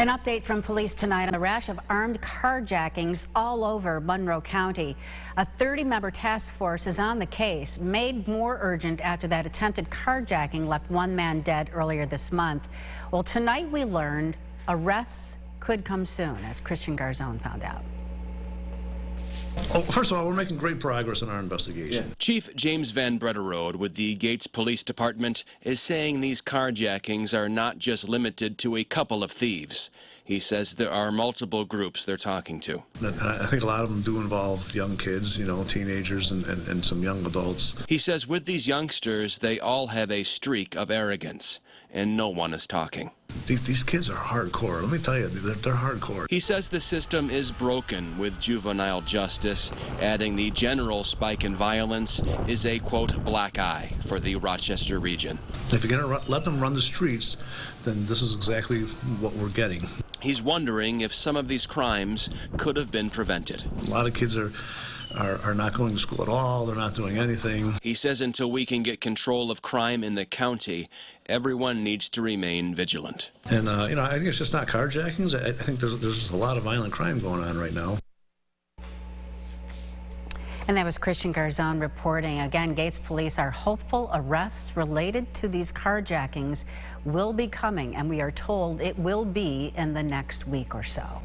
An update from police tonight on the rash of armed carjackings all over Monroe County. A 30-member task force is on the case, made more urgent after that attempted carjacking left one man dead earlier this month. Well, tonight we learned arrests could come soon, as Christian Garzone found out. Oh, first of all, we're making great progress in our investigation. Yeah. Chief James Vanbrederode with the Gates Police Department is saying these carjackings are not just limited to a couple of thieves. He says there are multiple groups they're talking to. I think a lot of them do involve young kids, teenagers and some young adults. He says with these youngsters, they all have a streak of arrogance, and no one is talking. These kids are hardcore. Let me tell you, they're hardcore. He says the system is broken with juvenile justice, adding the general spike in violence is a, quote, black eye for the Rochester region. If you're going to let them run the streets, then this is exactly what we're getting. He's wondering if some of these crimes could have been prevented. A lot of kids are not going to school at all. They're not doing anything. He says until we can get control of crime in the county, everyone needs to remain vigilant. And, I think it's just not carjackings. I think there's just a lot of violent crime going on right now. And that was Christian Garzone reporting. Again, Gates police are hopeful arrests related to these carjackings will be coming, and we are told it will be in the next week or so.